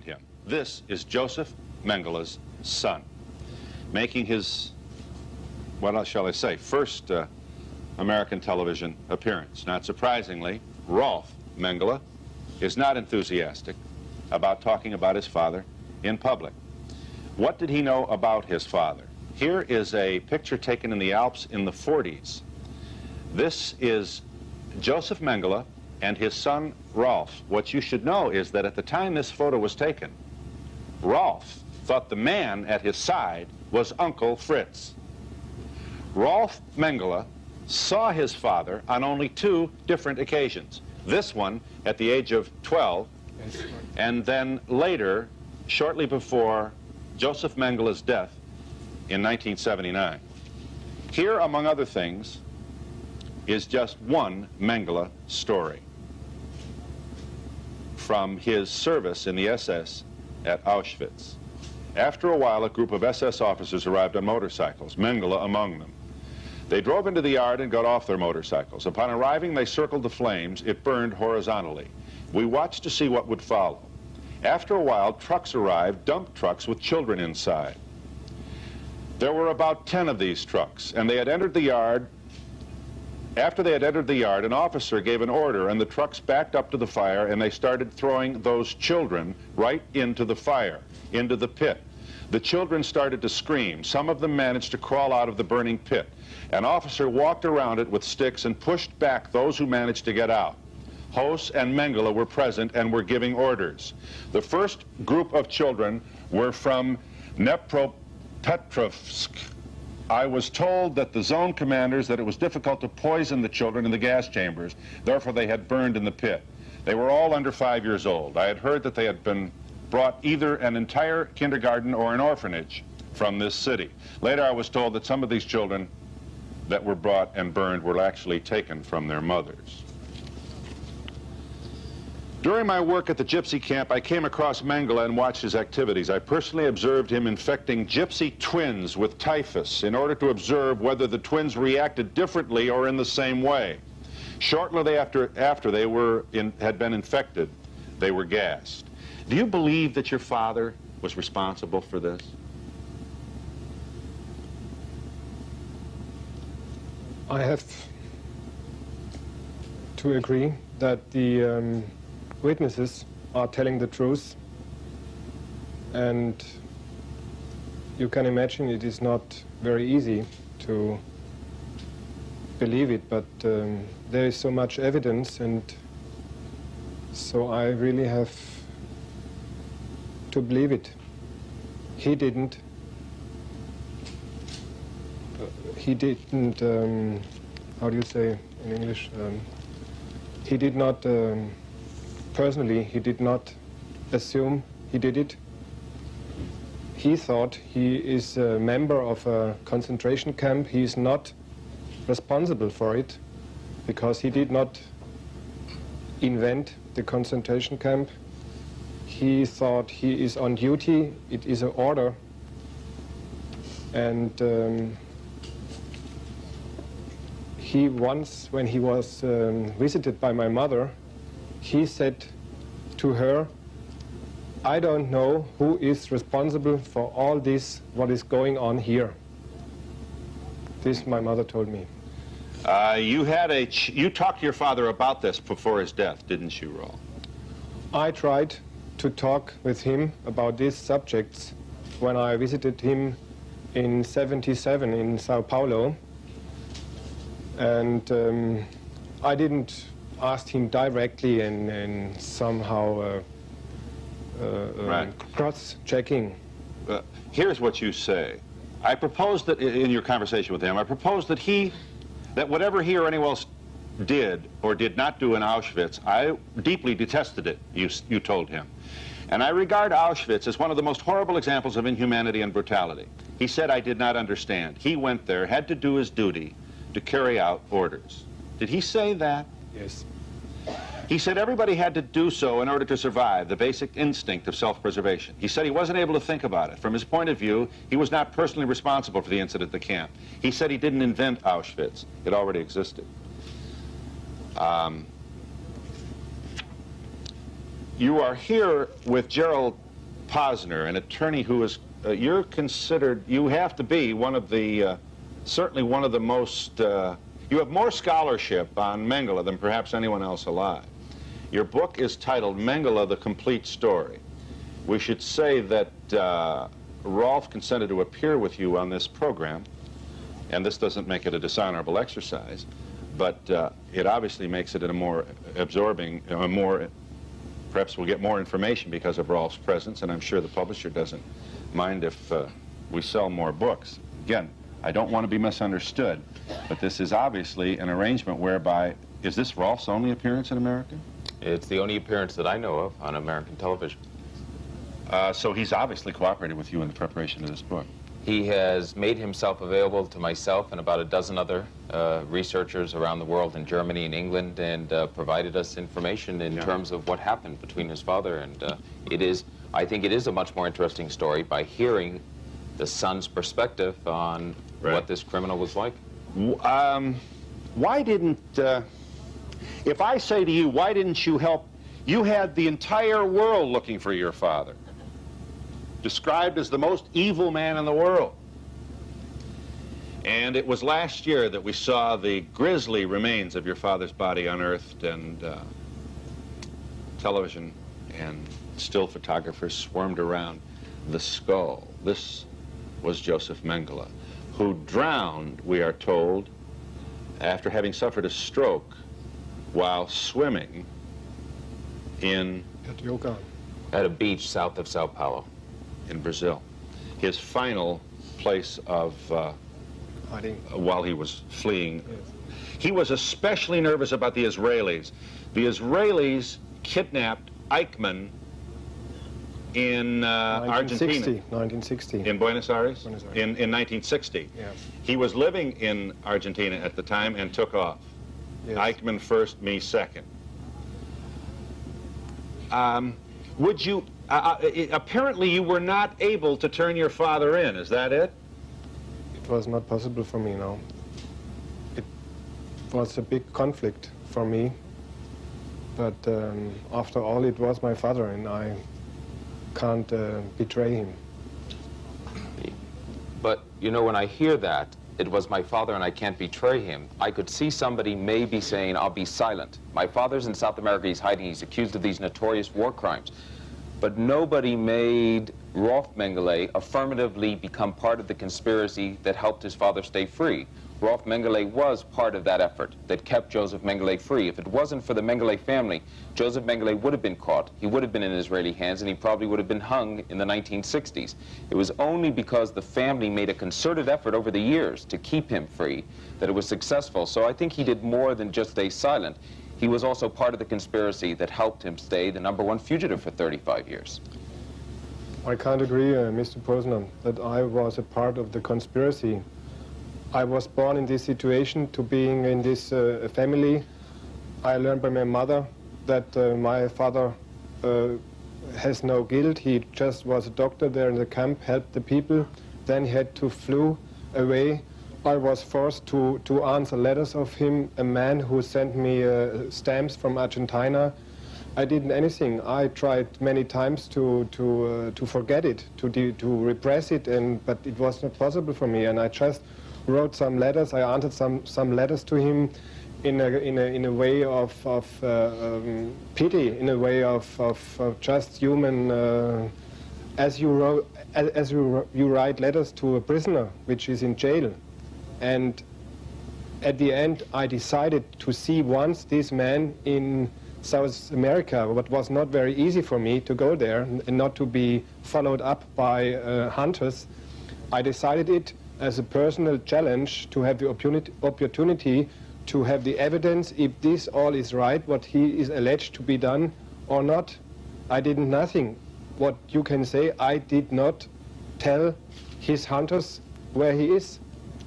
him. This is Josef Mengele's son, making his, what shall I say, first American television appearance. Not surprisingly, Rolf Mengele is not enthusiastic about talking about his father in public. What did he know about his father? Here is a picture taken in the Alps in the 40s. This is Josef Mengele and his son Rolf. What you should know is that at the time this photo was taken, Rolf thought the man at his side was Uncle Fritz. Rolf Mengele saw his father on only 2 different occasions. This one at the age of 12, and then later, shortly before Josef Mengele's death in 1979. Here, among other things, is just one Mengele story from his service in the SS at Auschwitz. After a while, a group of SS officers arrived on motorcycles, Mengele among them. They drove into the yard and got off their motorcycles. Upon arriving, they circled the flames. It burned horizontally. We watched to see what would follow. After a while, trucks arrived, dump trucks with children inside. There were about 10 of these trucks, and they had entered the yard. After they had entered the yard, an officer gave an order, and the trucks backed up to the fire, and they started throwing those children right into the fire, into the pit. The children started to scream. Some of them managed to crawl out of the burning pit. An officer walked around it with sticks and pushed back those who managed to get out. Hos and Mengele were present and were giving orders. The first group of children were from Dnepropetrovsk. I was told that the zone commanders that it was difficult to poison the children in the gas chambers, therefore they had burned in the pit. They were all under 5 years old. I had heard that they had been brought either an entire kindergarten or an orphanage from this city. Later I was told that some of these children that were brought and burned were actually taken from their mothers. During my work at the gypsy camp, I came across Mengele and watched his activities. I personally observed him infecting gypsy twins with typhus in order to observe whether the twins reacted differently or in the same way. Shortly after they had been infected, they were gassed. Do you believe that your father was responsible for this? I have to agree that the witnesses are telling the truth, and you can imagine it is not very easy to believe it, but there is so much evidence, and so I really have to believe it. He didn't, how do you say in English? He did not, personally, he did not assume he did it. He thought he is a member of a concentration camp. He is not responsible for it because he did not invent the concentration camp. He thought he is on duty, it is an order, and he once, when he was visited by my mother, he said to her, I don't know who is responsible for all this, what is going on here. This my mother told me. You talked to your father about this before his death, didn't you, Rolf? I tried to talk with him about these subjects when I visited him in '77 in Sao Paulo. And I didn't ask him directly and somehow right. cross-checking. Here's what you say. I proposed that in your conversation with him, I proposed that whatever he or anyone else did or did not do in Auschwitz, I deeply detested it, you told him. And I regard Auschwitz as one of the most horrible examples of inhumanity and brutality. He said I did not understand. He went there, had to do his duty to carry out orders. Did he say that? Yes. He said everybody had to do so in order to survive, the basic instinct of self-preservation. He said he wasn't able to think about it. From his point of view, he was not personally responsible for the incident at the camp. He said he didn't invent Auschwitz. It already existed. You are here with Gerald Posner, an attorney who is, you're considered, you have to be one of the, certainly one of the most, you have more scholarship on Mengele than perhaps anyone else alive. Your book is titled Mengele, The Complete Story. We should say that Rolf consented to appear with you on this program, and this doesn't make it a dishonorable exercise, but it obviously makes it a more absorbing, perhaps we'll get more information because of Rolf's presence, and I'm sure the publisher doesn't mind if we sell more books. Again, I don't want to be misunderstood, but this is obviously an arrangement whereby, is this Rolf's only appearance in America? It's the only appearance that I know of on American television. So he's obviously cooperated with you in the preparation of this book. He has made himself available to myself and about a dozen other researchers around the world in Germany and England, and provided us information in terms of what happened between his father. And I think it is a much more interesting story by hearing the son's perspective on what this criminal was like. Why didn't, if I say to you, why didn't you help? You had the entire world looking for your father, described as the most evil man in the world. And it was last year that we saw the grisly remains of your father's body unearthed, and television and still photographers swarmed around the skull. This was Josef Mengele, who drowned, we are told, after having suffered a stroke while swimming at a beach south of Sao Paulo. In Brazil. His final place of hiding while he was fleeing. Yes. He was especially nervous about the Israelis. The Israelis kidnapped Eichmann in Argentina. 1960. In Buenos Aires? Buenos Aires. In 1960. Yeah. He was living in Argentina at the time and took off. Yes. Eichmann first, me second. Would you, apparently you were not able to turn your father in, is that it? It was not possible for me, no. It was a big conflict for me, but after all it was my father and I can't betray him. But, you know, when I hear that, it was my father and I can't betray him, I could see somebody maybe saying, I'll be silent. My father's in South America, he's hiding, he's accused of these notorious war crimes. But nobody made Rolf Mengele affirmatively become part of the conspiracy that helped his father stay free. Rolf Mengele was part of that effort that kept Josef Mengele free. If it wasn't for the Mengele family, Josef Mengele would have been caught. He would have been in Israeli hands, and he probably would have been hung in the 1960s. It was only because the family made a concerted effort over the years to keep him free that it was successful. So I think he did more than just stay silent. He was also part of the conspiracy that helped him stay the #1 fugitive for 35 years. I can't agree, Mr. Posner, that I was a part of the conspiracy. I was born in this situation, to being in this family. I learned by my mother that my father has no guilt. He just was a doctor there in the camp, helped the people. Then he had to flew away. I was forced to answer letters of him, a man who sent me stamps from Argentina. I didn't anything. I tried many times to forget it, to repress it, but it was not possible for me. And I just wrote some letters. I answered some letters to him in a way of pity, in a way of just human. As you write letters to a prisoner which is in jail, and at the end I decided to see once this man in South America, what was not very easy for me to go there and not to be followed up by hunters. I decided it as a personal challenge to have the opportunity to have the evidence if this all is right, what he is alleged to be done or not. I did nothing. What you can say, I did not tell his hunters where he is.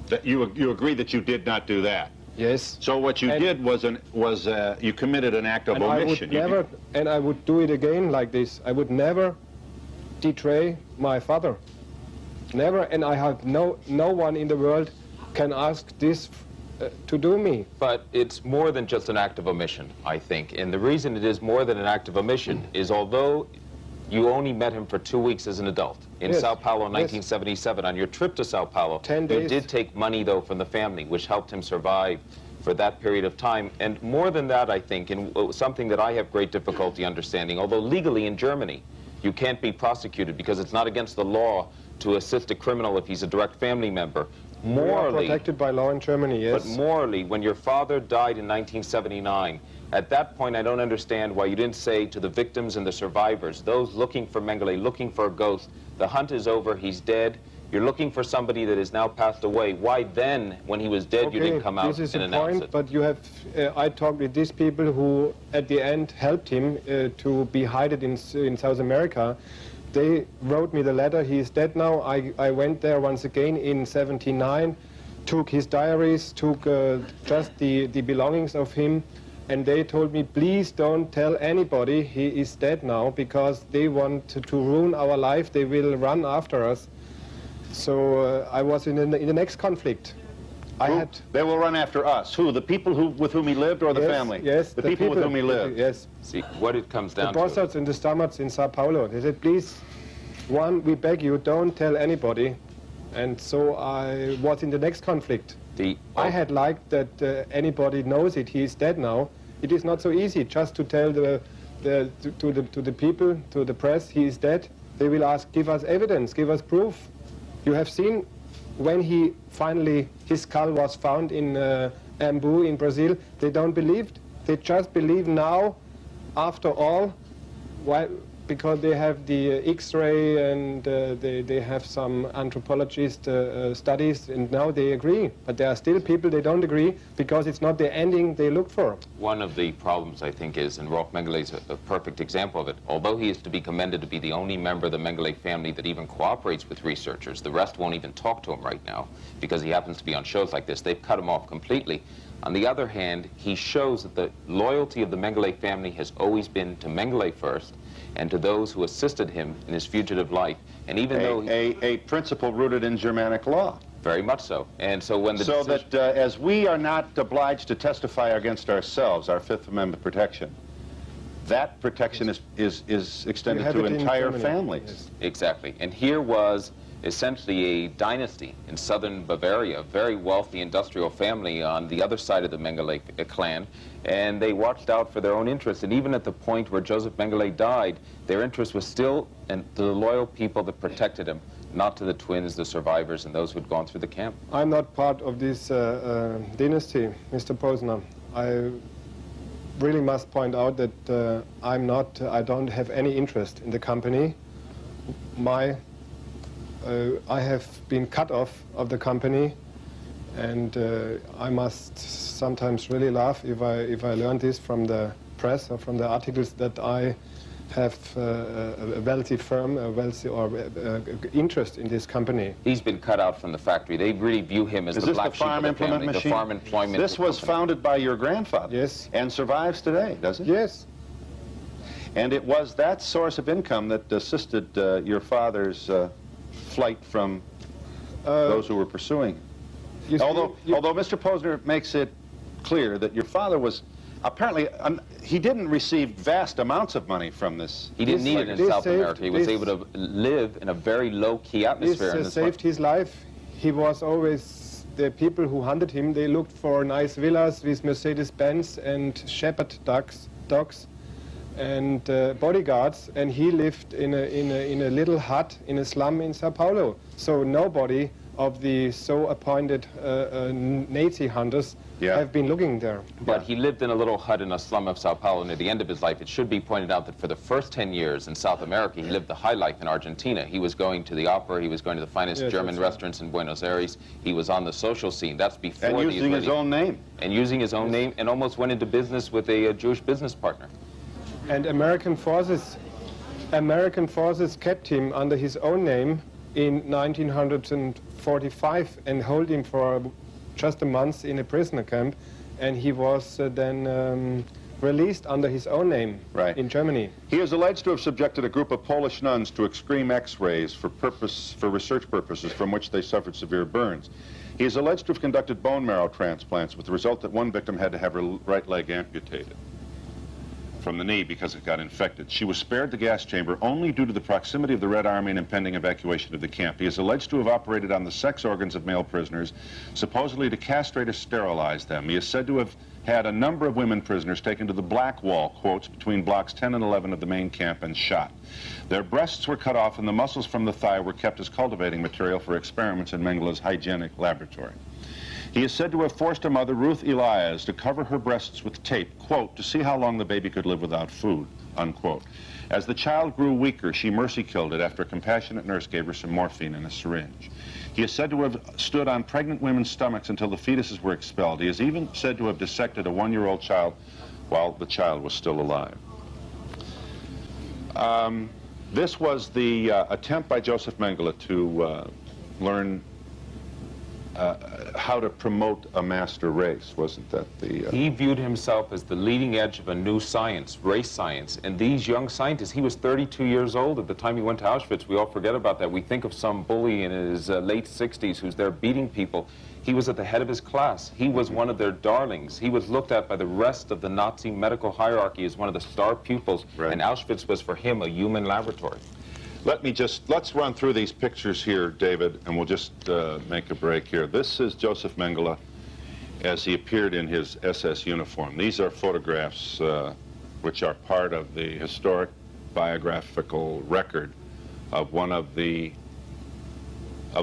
That you agree that you did not do that? Yes. So what you did was you committed an act of omission. And I would do it again like this. I would never betray my father. Never, and I have no one in the world can ask this to do me. But it's more than just an act of omission, I think. And the reason it is more than an act of omission is although You only met him for 2 weeks as an adult in Yes, Sao Paulo in yes. 1977. On your trip to Sao Paulo, 10 you days. did take money, though, from the family, which helped him survive for that period of time. And more than that, I think, and something that I have great difficulty understanding, although legally in Germany, you can't be prosecuted because it's not against the law to assist a criminal if he's a direct family member. We are Morally, protected by law in Germany, yes. but morally, when your father died in 1979, at that point, I don't understand why you didn't say to the victims and the survivors, those looking for Mengele, looking for a ghost, the hunt is over, he's dead, you're looking for somebody that has now passed away. Why then, when he was dead, you didn't come out this is and a announce point, it? but you have, I talked with these people who, at the end, helped him to be hidden in South America. They wrote me the letter, he is dead now. I went there once again in '79, took his diaries, took just the belongings of him, and they told me, please don't tell anybody he is dead now, because they want to ruin our life, they will run after us. So I was in the next conflict. They will run after us. Who? The people with whom he lived, or the Yes, family? yes, The people with whom he lived. Yes. See, what it comes The down to. Bostards and the Stammards in Sao Paulo. They said, please, one, we beg you, don't tell anybody. And so I was in the next conflict. I had liked that anybody knows it. He is dead now. It is not so easy just to tell to the people, to the press, he is dead. They will ask, give us evidence, give us proof. You have seen when he finally, his skull was found in Embu in Brazil, they don't believe. They just believe now, after all, why? Because they have the X-ray and they have some anthropologist studies, and now they agree. But there are still people they don't agree because it's not the ending they look for. One of the problems, I think, is, and Rolf Mengele is a perfect example of it, although he is to be commended to be the only member of the Mengele family that even cooperates with researchers, the rest won't even talk to him right now because he happens to be on shows like this. They've cut him off completely. On the other hand, he shows that the loyalty of the Mengele family has always been to Mengele first, and to those who assisted him in his fugitive life. And even though... A principle rooted in Germanic law. Very much so. And so when the So decision... that as we are not obliged to testify against ourselves, our Fifth Amendment protection, that protection is extended to entire families. Yes. Exactly. And here was essentially a dynasty in southern Bavaria, a very wealthy industrial family on the other side of the Mengele clan, and they watched out for their own interests. And even at the point where Joseph Mengele died, their interest was still to the loyal people that protected him, not to the twins, the survivors, and those who had gone through the camp. I'm not part of this dynasty, Mr. Posner. I really must point out that I don't have any interest in the company. I have been cut off of the company, and I must sometimes really laugh if I learn this from the press or from the articles that I have a wealthy firm, a wealthy or interest in this company. He's been cut out from the factory. They really view him as the black sheep of the family, the farm employment. This was company. founded by your grandfather. Yes. And survives today, does it? Yes. And it was that source of income that assisted your father's flight from those who were pursuing him. Although Mr. Posner makes it clear that your father was apparently, he didn't receive vast amounts of money from this. He didn't need it in South America. He was able to live in a very low-key atmosphere. This saved his life. He was always, the people who hunted him, they looked for nice villas with Mercedes-Benz and shepherd dogs and bodyguards, and he lived in a little hut in a slum in Sao Paulo. So nobody of the so-appointed Nazi hunters have been looking there. But he lived in a little hut in a slum of Sao Paulo near the end of his life. It should be pointed out that for the first 10 years in South America, he lived the high life in Argentina. He was going to the opera, he was going to the finest German restaurants in Buenos Aires. He was on the social scene. That's before and using his own name. And using his own name, and almost went into business with a Jewish business partner. And American forces kept him under his own name in 1945 and held him for just a month in a prisoner camp, and he was then released under his own name in Germany. He is alleged to have subjected a group of Polish nuns to extreme X-rays for research purposes, from which they suffered severe burns. He is alleged to have conducted bone marrow transplants, with the result that one victim had to have her right leg amputated. from the knee because it got infected. She was spared the gas chamber only due to the proximity of the Red Army and impending evacuation of the camp. He is alleged to have operated on the sex organs of male prisoners, supposedly to castrate or sterilize them. He is said to have had a number of women prisoners taken to the Black Wall, quotes, between blocks 10 and 11 of the main camp and shot. Their breasts were cut off and the muscles from the thigh were kept as cultivating material for experiments in Mengele's hygienic laboratory. He is said to have forced a mother, Ruth Elias, to cover her breasts with tape, quote, to see how long the baby could live without food, unquote. As the child grew weaker, she mercy killed it after a compassionate nurse gave her some morphine in a syringe. He is said to have stood on pregnant women's stomachs until the fetuses were expelled. He is even said to have dissected a 1-year-old child while the child was still alive. This was the attempt by Josef Mengele to learn how to promote a master race, wasn't that the... He viewed himself as the leading edge of a new science, race science. And these young scientists, he was 32 years old at the time he went to Auschwitz. We all forget about that. We think of some bully in his late 60s who's there beating people. He was at the head of his class. He was one of their darlings. He was looked at by the rest of the Nazi medical hierarchy as one of the star pupils. Right. And Auschwitz was for him a human laboratory. Let's run through these pictures here, David, and we'll just make a break here. This is Josef Mengele as he appeared in his SS uniform. These are photographs which are part of the historic biographical record of a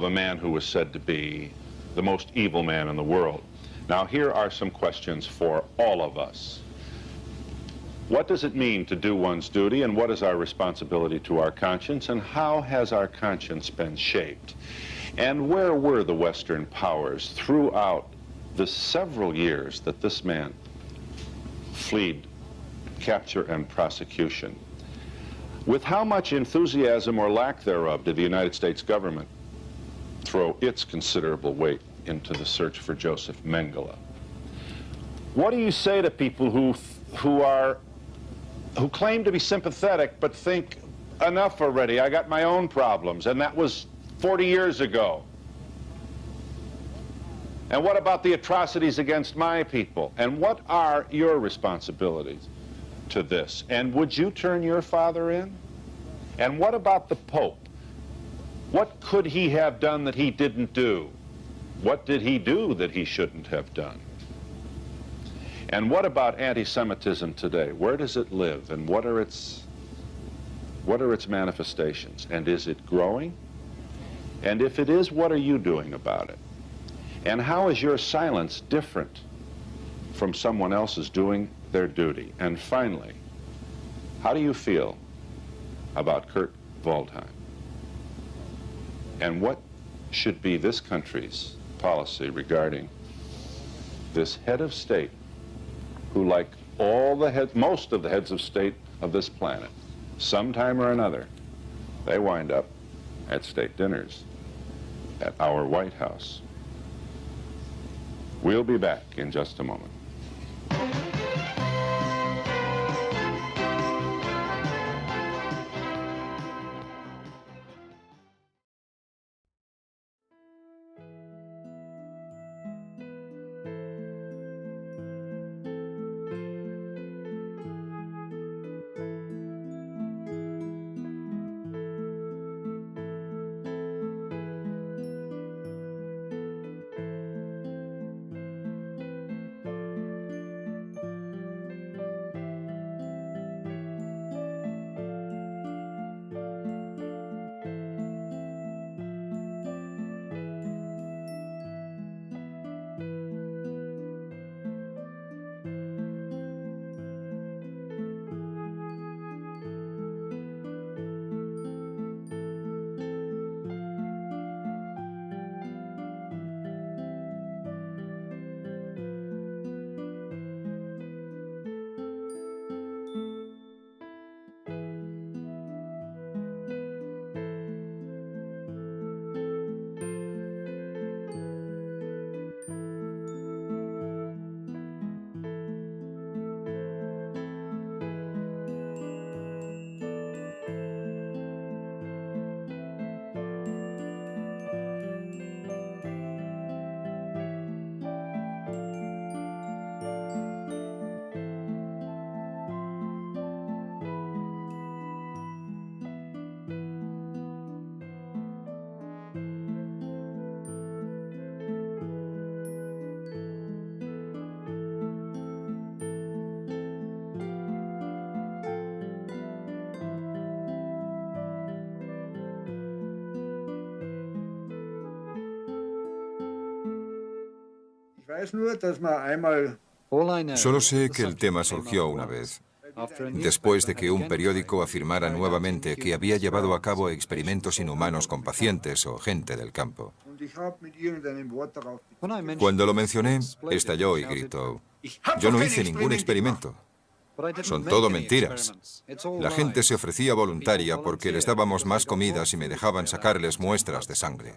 man who was said to be the most evil man in the world. Now, here are some questions for all of us. What does it mean to do one's duty, and what is our responsibility to our conscience, and how has our conscience been shaped? And where were the Western powers throughout the several years that this man fled capture and prosecution? With how much enthusiasm or lack thereof did the United States government throw its considerable weight into the search for Josef Mengele? What do you say to people who claim to be sympathetic but think, enough already, I got my own problems, and that was 40 years ago? And what about the atrocities against my people? And what are your responsibilities to this? And would you turn your father in? And what about the Pope? What could he have done that he didn't do? What did he do that he shouldn't have done? And what about anti-Semitism today? Where does it live, and what are its manifestations? And is it growing? And if it is, what are you doing about it? And how is your silence different from someone else's doing their duty? And finally, how do you feel about Kurt Waldheim? And what should be this country's policy regarding this head of state who, like most of the heads of state of this planet, sometime or another, they wind up at state dinners at our White House? We'll be back in just a moment. Solo sé que el tema surgió una vez, después de que un periódico afirmara nuevamente que había llevado a cabo experimentos inhumanos con pacientes o gente del campo. Cuando lo mencioné, estalló y gritó: «Yo no hice ningún experimento. Son todo mentiras. La gente se ofrecía voluntaria porque les dábamos más comidas y me dejaban sacarles muestras de sangre».